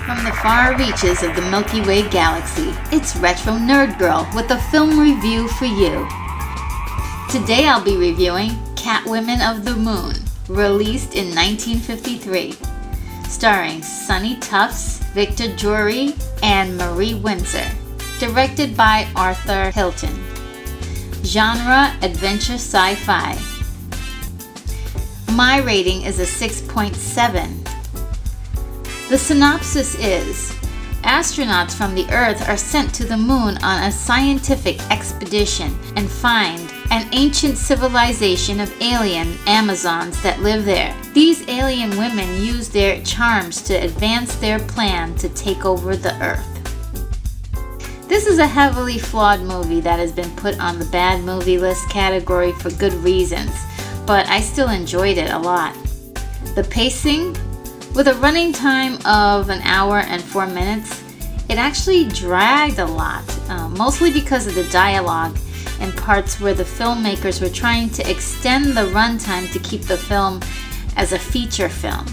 From the far reaches of the Milky Way galaxy, it's Retro Nerd Girl with a film review for you. Today I'll be reviewing Catwomen of the Moon, released in 1953, starring Sonny Tufts, Victor Jury, and Marie Windsor, directed by Arthur Hilton. Genre: adventure sci-fi. My rating is a 6.7. The synopsis is: astronauts from the Earth are sent to the moon on a scientific expedition and find an ancient civilization of alien Amazons that live there. These alien women use their charms to advance their plan to take over the Earth. This is a heavily flawed movie that has been put on the bad movie list category for good reasons, but I still enjoyed it a lot. The pacing, with a running time of an hour and 4 minutes, it actually dragged a lot, mostly because of the dialogue and parts where the filmmakers were trying to extend the runtime to keep the film as a feature film.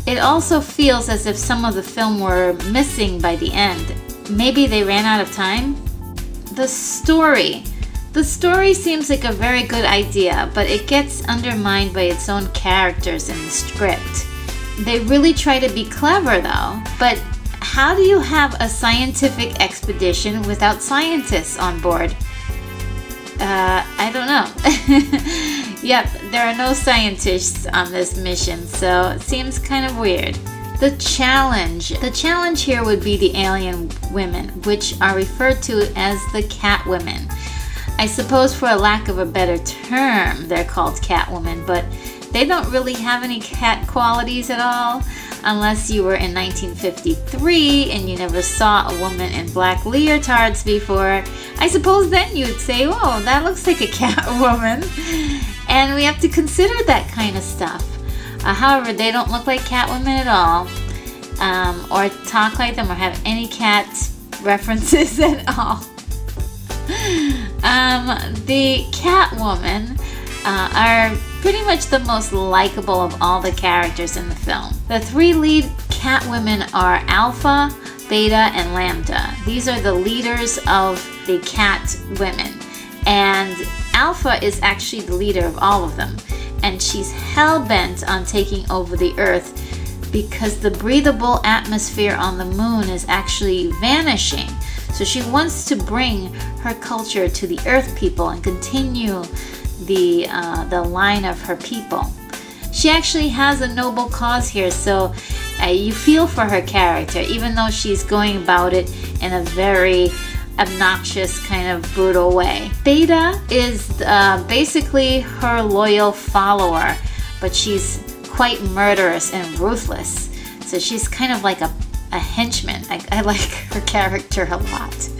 It also feels as if some of the film were missing by the end. Maybe they ran out of time? The story seems like a very good idea, but it gets undermined by its own characters in the script. They really try to be clever though, but how do you have a scientific expedition without scientists on board? I don't know. Yep, there are no scientists on this mission, so it seems kind of weird. The challenge here would be the alien women, which are referred to as the Catwomen. I suppose for a lack of a better term, they're called Catwomen, but they don't really have any cat qualities at all, unless you were in 1953 and you never saw a woman in black leotards before. I suppose then you'd say, oh, that looks like a Catwoman. And we have to consider that kind of stuff. However, they don't look like Catwomen at all, or talk like them, or have any cat references at all. The Catwomen are pretty much the most likable of all the characters in the film. The three lead Catwomen are Alpha, Beta, and Lambda. These are the leaders of the Catwomen, and Alpha is actually the leader of all of them, and she's hell-bent on taking over the Earth because the breathable atmosphere on the moon is actually vanishing. So she wants to bring her culture to the Earth people and continue the line of her people. She actually has a noble cause here, so you feel for her character, even though she's going about it in a very obnoxious, kind of brutal way. Beta is basically her loyal follower, but she's quite murderous and ruthless. So she's kind of like a henchman. I like her character a lot.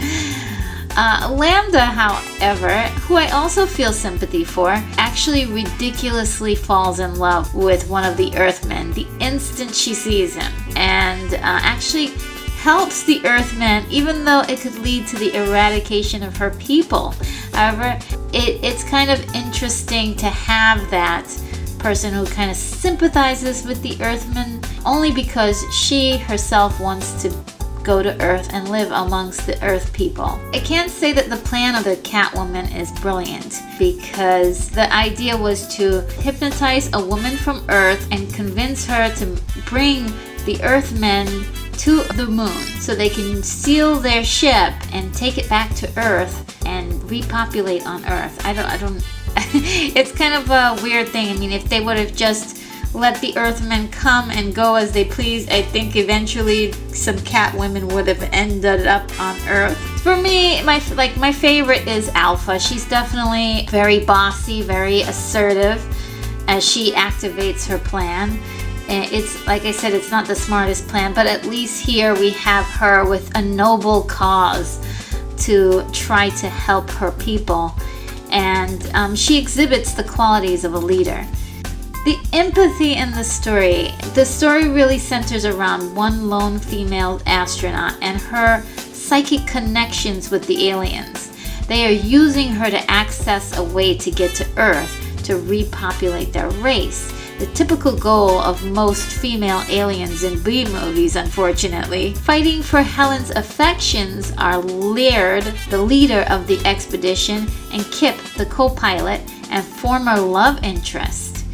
Lambda, however, who I also feel sympathy for, actually ridiculously falls in love with one of the Earthmen the instant she sees him, and actually helps the Earthmen, even though it could lead to the eradication of her people. However, it's kind of interesting to have that person who kind of sympathizes with the Earthmen, only because she herself wants to go to Earth and live amongst the Earth people. I can't say that the plan of the Catwoman is brilliant, because the idea was to hypnotize a woman from Earth and convince her to bring the Earthmen to the moon so they can steal their ship and take it back to Earth and repopulate on Earth. I don't it's kind of a weird thing. I mean, if they would have just let the Earthmen come and go as they please, I think eventually some Catwomen would have ended up on Earth. For me, my favorite is Alpha. She's definitely very bossy, very assertive as she activates her plan. And it's, like I said, it's not the smartest plan, but at least here we have her with a noble cause to try to help her people. And she exhibits the qualities of a leader. The empathy in the story really centers around one lone female astronaut and her psychic connections with the aliens. They are using her to access a way to get to Earth to repopulate their race. the typical goal of most female aliens in B movies, unfortunately. Fighting for Helen's affections are Laird, the leader of the expedition, and Kip, the co-pilot and former love interest.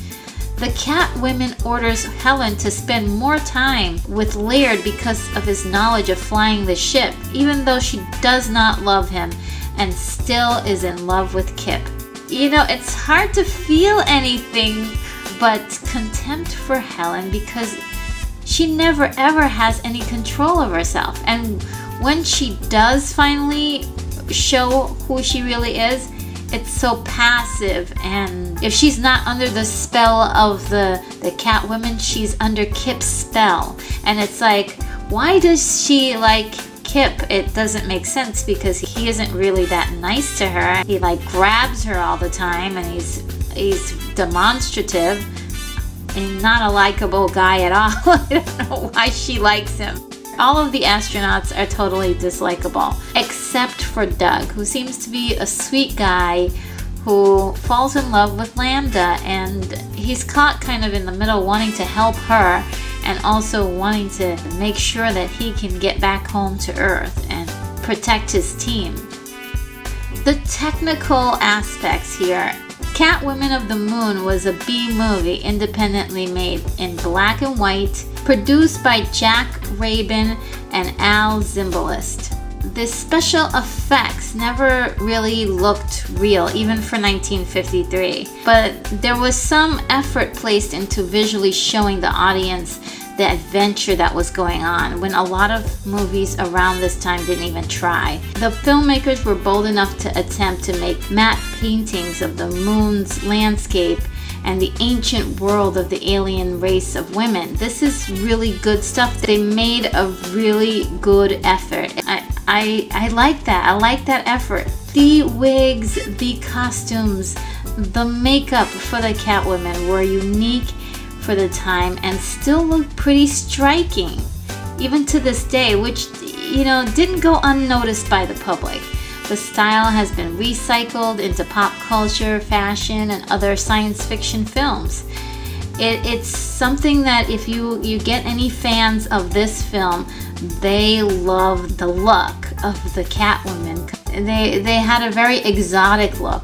The Catwoman orders Helen to spend more time with Laird because of his knowledge of flying the ship, even though she does not love him and still is in love with Kip. You know, it's hard to feel anything but contempt for Helen because she never ever has any control of herself. And when she does finally show who she really is, it's so passive, and if she's not under the spell of the Catwoman, she's under Kip's spell. And it's like, why does she like Kip? It doesn't make sense because he isn't really that nice to her. He like grabs her all the time, and he's demonstrative and not a likable guy at all. I don't know why she likes him. All of the astronauts are totally dislikable, except for Doug, who seems to be a sweet guy who falls in love with Lambda, and he's caught kind of in the middle, wanting to help her and also wanting to make sure that he can get back home to Earth and protect his team. The technical aspects here. Catwoman of the Moon was a B movie independently made in black and white, produced by Jack Rabin and Al Zimbalist. The special effects never really looked real, even for 1953, but there was some effort placed into visually showing the audience the adventure that was going on, when a lot of movies around this time didn't even try. The filmmakers were bold enough to attempt to make matte paintings of the moon's landscape and the ancient world of the alien race of women. This is really good stuff. They made a really good effort. I like that. I like that effort. The wigs, the costumes, the makeup for the Catwoman were unique for the time and still look pretty striking, even to this day, which, you know, didn't go unnoticed by the public. The style has been recycled into pop culture, fashion, and other science fiction films. It's something that if you get any fans of this film, they love the look of the Catwoman. They had a very exotic look.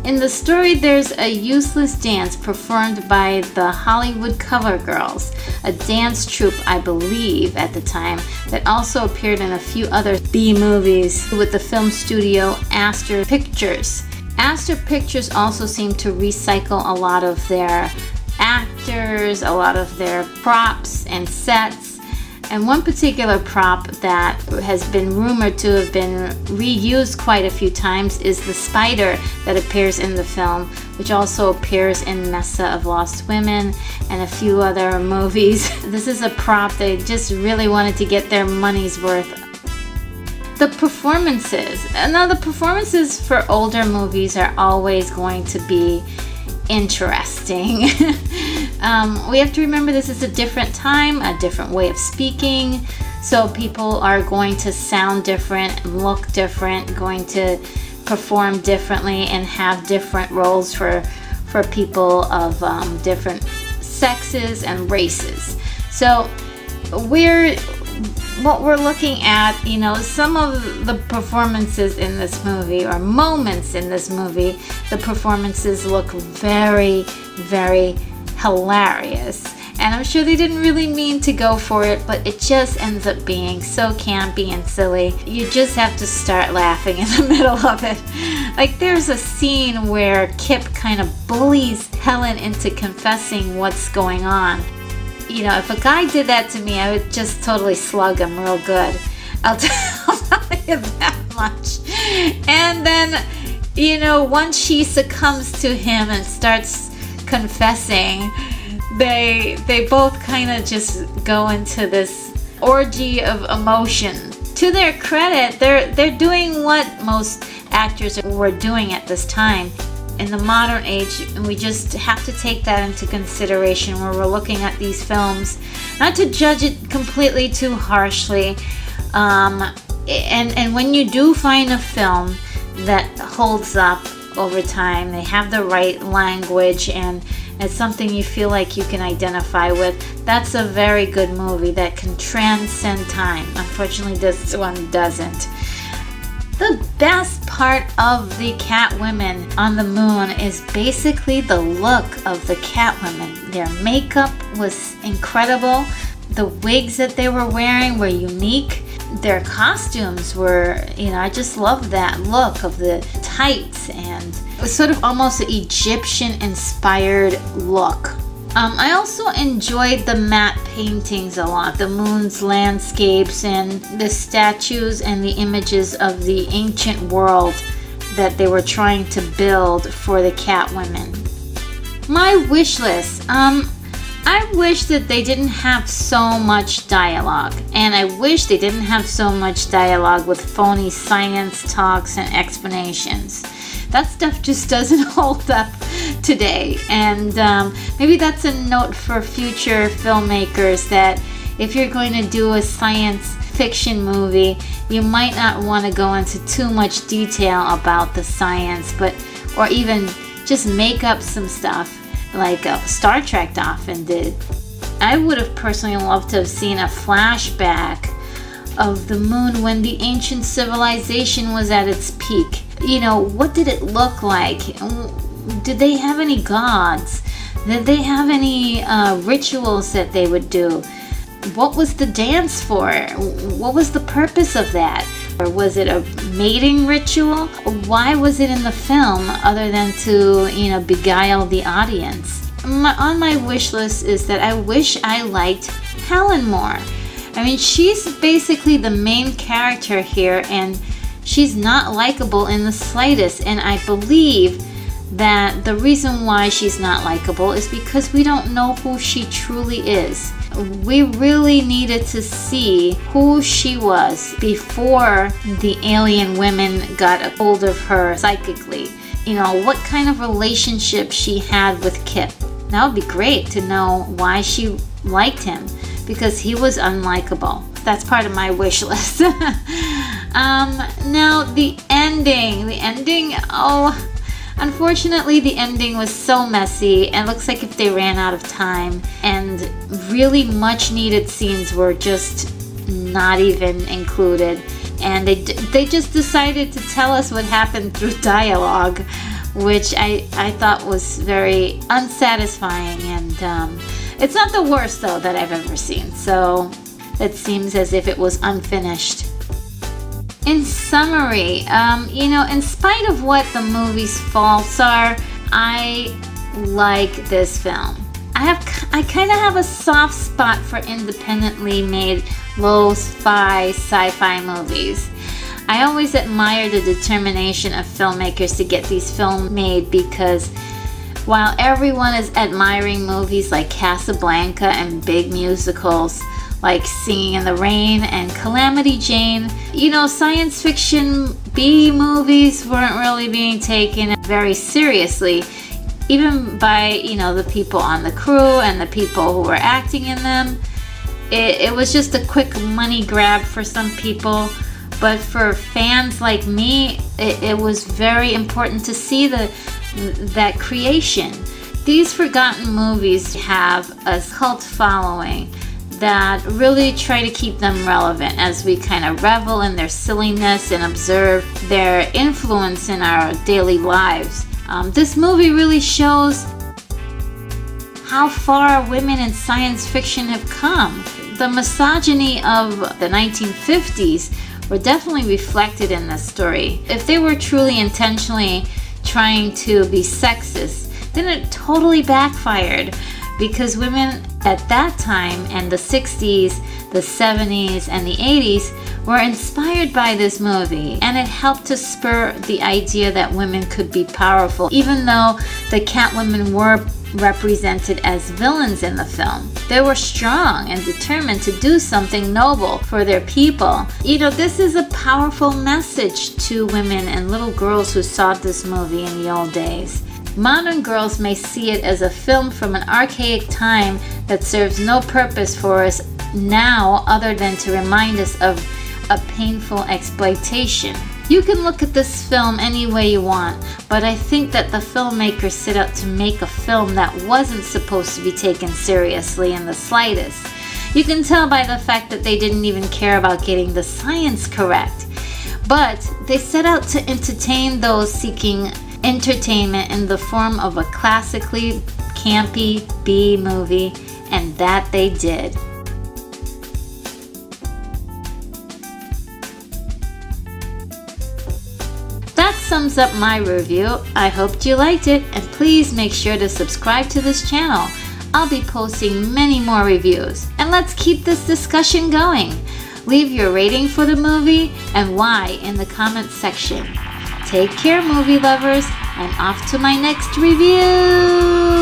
In the story, there's a useless dance performed by the Hollywood Cover Girls, a dance troupe, I believe, at the time, that also appeared in a few other B movies with the film studio Astor Pictures. Astor Pictures also seemed to recycle a lot of their actors, a lot of their props and sets. And one particular prop that has been rumored to have been reused quite a few times is the spider that appears in the film, which also appears in Mesa of Lost Women and a few other movies. This is a prop they just really wanted to get their money's worth. The performances. Now, the performances for older movies are always going to be interesting. We have to remember this is a different time, a different way of speaking, so people are going to sound different, look different, going to perform differently, and have different roles for people of different sexes and races. So what we're looking at, you know, some of the performances in this movie, or moments in this movie, the performances look very, very hilarious. And I'm sure they didn't really mean to go for it, but it just ends up being so campy and silly. You just have to start laughing in the middle of it. Like, there's a scene where Kip kind of bullies Helen into confessing what's going on. You know, if a guy did that to me, I would just totally slug him real good. I'll tell you that much. And then, you know, once she succumbs to him and starts confessing, they both kind of just go into this orgy of emotion. To their credit, they're doing what most actors were doing at this time. In the modern age, and we just have to take that into consideration when we're looking at these films, not to judge it completely too harshly. And when you do find a film that holds up over time, they have the right language and it's something you feel like you can identify with, that's a very good movie that can transcend time. Unfortunately, this one doesn't. The best part of the Catwomen on the Moon is basically the look of the Catwomen. Their makeup was incredible. The wigs that they were wearing were unique. Their costumes were, I just love that look of the tights, and it was sort of almost an Egyptian-inspired look. I also enjoyed the matte paintings a lot, the moon's landscapes and the statues and the images of the ancient world that they were trying to build for the Catwomen. My wish list. I wish that they didn't have so much dialogue, and I wish they didn't have so much dialogue with phony science talks and explanations. That stuff just doesn't hold up today, and maybe that's a note for future filmmakers, that if you're going to do a science fiction movie, you might not want to go into too much detail about the science, or even just make up some stuff like Star Trek often did. I would have personally loved to have seen a flashback of the moon when the ancient civilization was at its peak. What did it look like? Did they have any gods? Did they have any rituals that they would do? What was the dance for? What was the purpose of that? Or was it a mating ritual? Why was it in the film other than to, beguile the audience? On my wish list is that I wish I liked Helen more. I mean, she's basically the main character here, and she's not likable in the slightest. And I believe that the reason why she's not likable is because we don't know who she truly is. We really needed to see who she was before the alien women got a hold of her psychically. What kind of relationship she had with Kip. That would be great to know why she liked him, because he was unlikable. That's part of my wish list. Now the ending, unfortunately, the ending was so messy, and looks like if they ran out of time, and really much needed scenes were just not even included, and they just decided to tell us what happened through dialogue, which I thought was very unsatisfying, and it's not the worst though that I've ever seen, so it seems as if it was unfinished. In summary, in spite of what the movie's faults are, I like this film. I kind of have a soft spot for independently made lo-fi sci-fi movies. I always admire the determination of filmmakers to get these films made, because while everyone is admiring movies like Casablanca and big musicals like Singing in the Rain and Calamity Jane, science fiction B movies weren't really being taken very seriously, even by, the people on the crew and the people who were acting in them. It was just a quick money grab for some people, but for fans like me, it was very important to see that creation. These forgotten movies have a cult following that really try to keep them relevant as we kind of revel in their silliness and observe their influence in our daily lives. This movie really shows how far women in science fiction have come. The misogyny of the 1950s were definitely reflected in this story. If they were truly intentionally trying to be sexist, then it totally backfired, because women at that time, and the 60s, the 70s, and the 80s, were inspired by this movie, and it helped to spur the idea that women could be powerful, even though the Catwomen were represented as villains in the film. They were strong and determined to do something noble for their people. This is a powerful message to women and little girls who saw this movie in the old days. Modern girls may see it as a film from an archaic time that serves no purpose for us now other than to remind us of a painful exploitation. You can look at this film any way you want, but I think that the filmmakers set out to make a film that wasn't supposed to be taken seriously in the slightest. You can tell by the fact that they didn't even care about getting the science correct. But they set out to entertain those seeking entertainment in the form of a classically campy B movie, and that they did. That sums up my review. I hope you liked it, and please make sure to subscribe to this channel. I'll be posting many more reviews, and let's keep this discussion going. Leave your rating for the movie and why in the comments section. Take care, movie lovers, and off to my next review!